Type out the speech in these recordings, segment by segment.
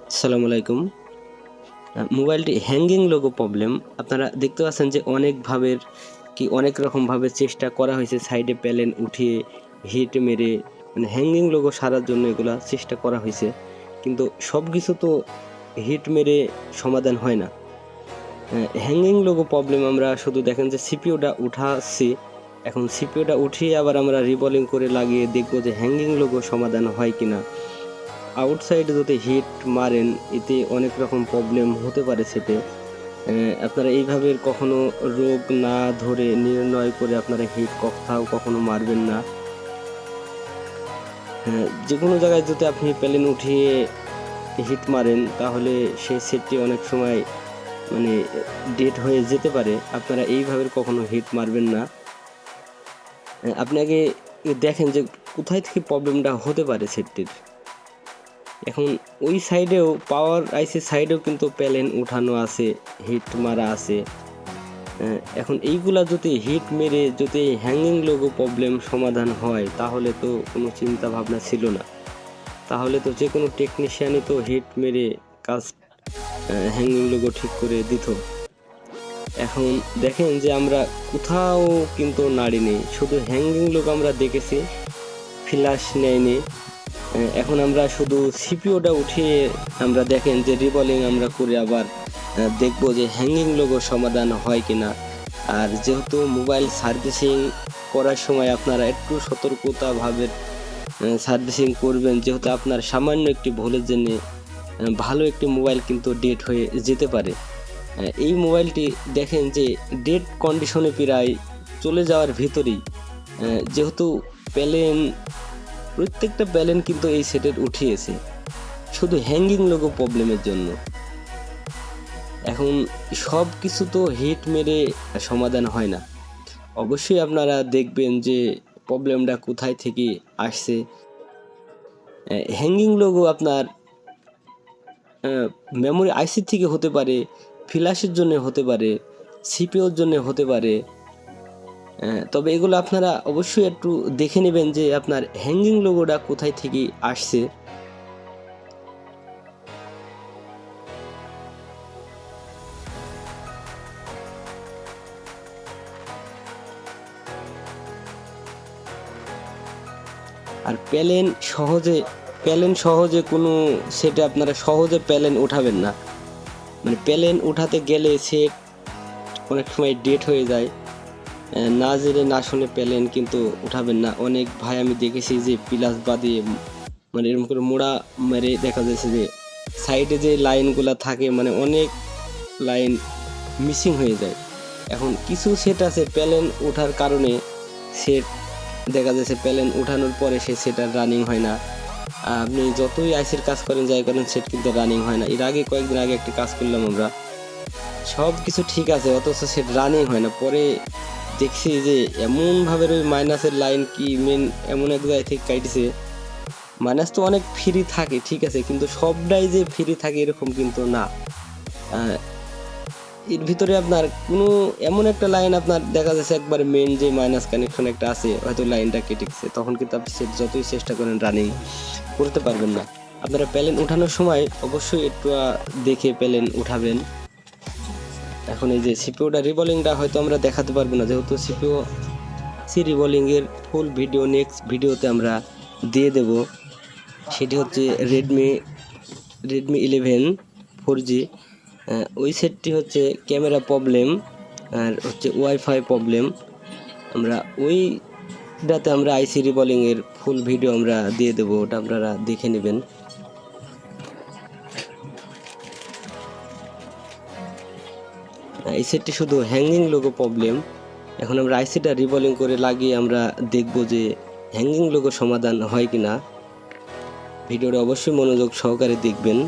আসসালামু আলাইকুম। মোবাইলটি হ্যাঙ্গিং লোগো প্রবলেম আপনারা দেখতে পাচ্ছেন যে অনেক রকমভাবে চেষ্টা করা হয়েছে সাইডে প্যানেল উঠিয়ে হিট মেরে মানে হ্যাঙ্গিং লোগো সারার জন্য এগুলা চেষ্টা করা হয়েছে। কিন্তু সব কিছু তো হিট মেরে সমাধান হয় না। হ্যাঙ্গিং লোগো প্রবলেম আমরা শুধু দেখেন যে সিপিইউটা উঠাচ্ছি। এখন সিপিইউটা উঠিয়ে আবার আমরা রিবলিং করে লাগিয়ে দেখব যে হ্যাঙ্গিং লোগো সমাধান হয় কিনা। আউটসাইডে যদি হিট মারেন এতে অনেক রকম প্রবলেম হতে পারে সেটে। আপনারা এইভাবে কখনো রোগ না ধরে নির্ণয় করে আপনারা হিট কখনো মারবেন না। যেকোনো জায়গায় যদি আপনি প্যানেল উঠিয়ে হিট মারেন তাহলে সেই সেটটি অনেক সময় মানে ডেড হয়ে যেতে পারে। আপনারা এইভাবে কখনো হিট মারবেন না। আপনি আগে দেখেন যে কোথায় থেকে প্রবলেমটা হতে পারে সেটটির। এখন ওই সাইডেও পাওয়ার আইসির সাইডেও কিন্তু প্যানেল উঠানো আছে, হিট মারা আছে। এখন এইগুলা যদি হিট মেরে যদি হ্যাঙ্গিং লোগো প্রবলেম সমাধান হয় তাহলে তো কোনো চিন্তা ভাবনা ছিল না। তাহলে তো যে কোনো টেকনিশিয়ানই তো হিট মেরে কাজ হ্যাঙ্গিং লোগো ঠিক করে দিত। এখন দেখেন যে আমরা কোথাও কিন্তু নাড়িনি, শুধু হ্যাঙ্গিং লোগো আমরা দেখেছি, ফ্ল্যাশ নেয়নি। এখন আমরা শুধু সিপিইউটা উঠিয়ে আমরা দেখেন যে রিবলিং আমরা করে আবার দেখব যে হ্যাঙ্গিং লোগো সমাধান হয় কিনা। আর যেহেতু মোবাইল সার্ভিসিং করার সময় আপনারা একটু সতর্কতাভাবে সার্ভিসিং করবেন, যেহেতু আপনার সামান্য একটি ভুলের জন্য ভালো একটি মোবাইল কিন্তু ডেড হয়ে যেতে পারে। এই মোবাইলটি দেখেন যে ডেড কন্ডিশনে প্রায় চলে যাওয়ার ভিতরেই, যেহেতু প্রত্যেকটা প্যানেল কিন্তু এই সেটের উঠিয়েছে শুধু হ্যাঙ্গিং লোগো প্রবলেমের জন্য। এখন সব কিছু তো হিট মেরে সমাধান হয় না। অবশ্যই আপনারা দেখবেন যে প্রবলেমটা কোথায় থেকে আসছে। হ্যাঙ্গিং লোগো আপনার মেমোরি আইসি থেকে হতে পারে, ফ্ল্যাশের জন্য হতে পারে, সিপিইউর জন্য হতে পারে। তবে এগুলো আপনারা অবশ্যই একটু দেখে নেবেন যে আপনার হ্যাঙ্গিং লোগোটা কোথায় থেকে আসছে। আর প্যানেল সহজে কোনো সেটে আপনারা সহজে প্যানেল উঠাবেন না। মানে প্যানেল উঠাতে গেলে সেট অনেক সময় ডেট হয়ে যায়। না জেনে না শুনে প্যানেল কিন্তু উঠাবেন না। অনেক ভাই আমি দেখেছি যে প্লাস বাদিয়ে মানে এরকম করে মোড়া মেরে দেখা যাচ্ছে যে সাইডে যে লাইনগুলো থাকে মানে অনেক লাইন মিসিং হয়ে যায়। এখন কিছু সেট আছে প্যানেল ওঠার কারণে সেট দেখা যাচ্ছে প্যানেল উঠানোর পরে সে সেট আর রানিং হয় না। আপনি যতই আইসির কাজ করেন যাই করেন সেট কিন্তু রানিং হয় না। এর আগে কয়েকদিন আগে একটা কাজ করলাম আমরা, সব কিছু ঠিক আছে অথচ সেট রানিং হয় না। পরে দেখছি যে এমনভাবে ওই মাইনাসের লাইন কি মেন এমন এক জায়গায় থেকে কাটছে। মাইনাস তো অনেক ফ্রি থাকে ঠিক আছে, কিন্তু সবটাই যে ফ্রি থাকে এরকম কিন্তু না। এর ভিতরে আপনার কোনো এমন একটা লাইন আপনার দেখা যাচ্ছে একবার মেন যে মাইনাস কানেকশন একটা আছে হয়তো লাইনটা কেটে গেছে, তখন কিন্তু আপনি সেট যতই চেষ্টা করেন রানিং করতে পারবেন না। আপনারা প্যানেল উঠানোর সময় অবশ্যই একটু দেখে প্যানেল উঠাবেন। এখন এই যে সিপিইউটা রিবলিংটা হয়তো আমরা দেখাতে পারবো না, যেহেতু রিবলিংয়ের ফুল ভিডিও নেক্সট ভিডিওতে আমরা দিয়ে দেব। সেটি হচ্ছে রেডমি 11 4G। ওই সেটটি হচ্ছে ক্যামেরা প্রবলেম আর হচ্ছে ওয়াইফাই প্রবলেম। আমরা ওইটাতে আমরা আইসি রিবলিংয়ের ফুল ভিডিও আমরা দিয়ে দেবো, ওটা আপনারা দেখে নেবেন। এই সেটটি শুধু হ্যাঙ্গিং লোগো প্রবলেম। এখন আমরা আইসিটা রিবলিং করে লাগিয়ে আমরা দেখব যে হ্যাঙ্গিং লোগো সমাধান হয় কি না। ভিডিওটা অবশ্যই মনোযোগ সহকারে দেখবেন।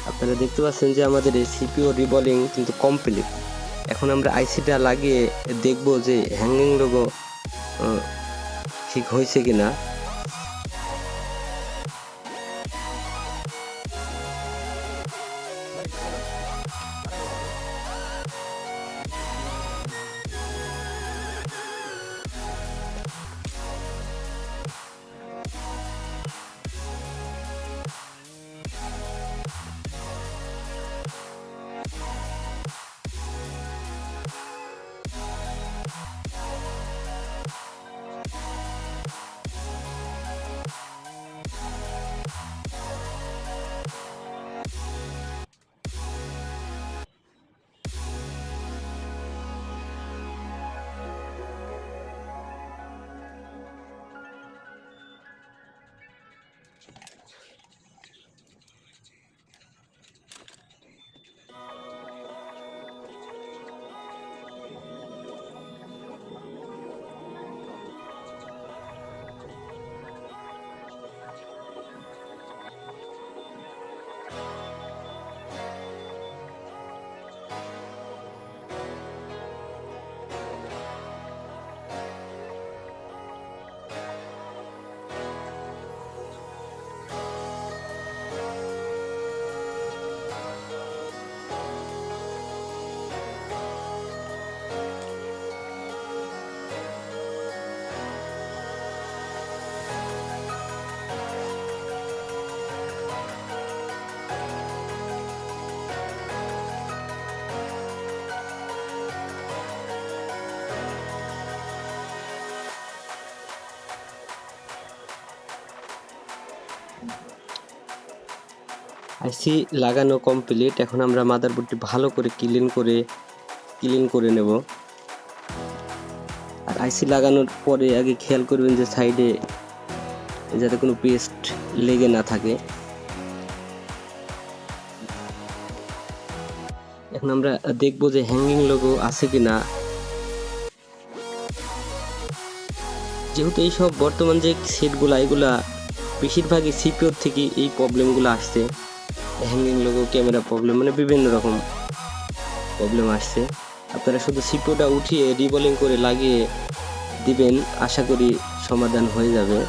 আপনারা দেখতে পাচ্ছেন যে আমাদের এই সিপিইউ রিবলিং কিন্তু কমপ্লিট। এখন আমরা আইসিটা লাগিয়ে দেখব যে হ্যাঙ্গিং লোগো ঠিক হয়েছে কিনা। আইসি লাগানো কমপ্লিট। এখন আমরা মাদারবোর্ডটি ভালো করে ক্লিন করে নেব। আর আইসি লাগানোর পরে আগে খেয়াল করবেন যে সাইডে যাতে কোনো পেস্ট লেগে না থাকে। এখন আমরা দেখব যে হ্যাঙ্গিং লোগো আছে কিনা। যেহেতু এইসব বর্তমান যে সেটগুলা এগুলা বেশিরভাগই সিপিইউর থেকে এই প্রবলেমগুলো আসছে। হ্যাঙ্গিং লোগো, ক্যামেরা প্রবলেম, মানে বিভিন্ন রকম প্রবলেম আসছে। আপনারা শুধু সিপিইউটা উঠিয়ে রিবলিং করে লাগিয়ে দিবেন, আশা করি সমাধান হয়ে যাবে।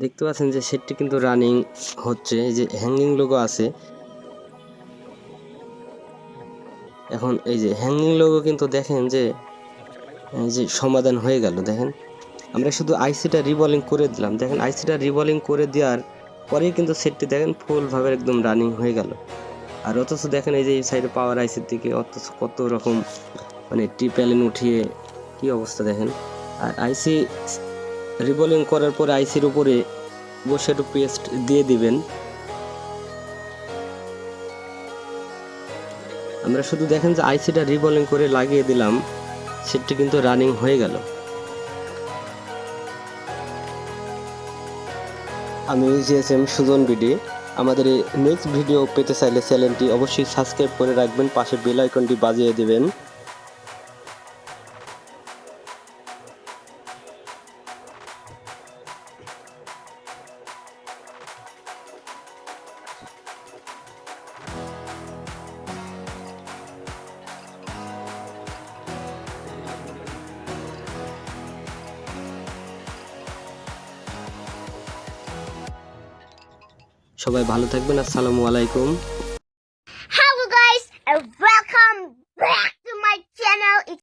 দেখতে পাচ্ছেন যে সেটটি কিন্তু রানিং হচ্ছে, এই যে হ্যাঙ্গিং লোগো আছে। এখন এই যে হ্যাঙ্গিং লোগো কিন্তু দেখেন যে এই যে সমাধান হয়ে গেল। দেখেন আমরা শুধু আইসিটা রিবলিং করে দিলাম, দেখেন আইসিটা রিবলিং করে দেওয়ার পরেই কিন্তু সেটটি দেখেন ফুলভাবে একদম রানিং হয়ে গেল। আর অথচ দেখেন এই যে এই সাইডে পাওয়ার আইসির দিকে অথচ কত রকম মানে টিপ্যালিন উঠিয়ে কি অবস্থা দেখেন। আর আইসি রিবলিং করার পরে আইসির উপরে বসে একটু পেস্ট দিয়ে দিবেন। আমরা শুধু দেখেন যে আইসিটা রিবলিং করে লাগিয়ে দিলাম, সেটটি কিন্তু রানিং হয়ে গেল। আমি জিএসএম সুজন বিডি। আমাদের এই নেক্সট ভিডিও পেতে চাইলে চ্যানেলটি অবশ্যই সাবস্ক্রাইব করে রাখবেন, পাশে বেল আইকনটি বাজিয়ে দেবেন। সবাই ভালো থাকবেন। আসসালামু আলাইকুম।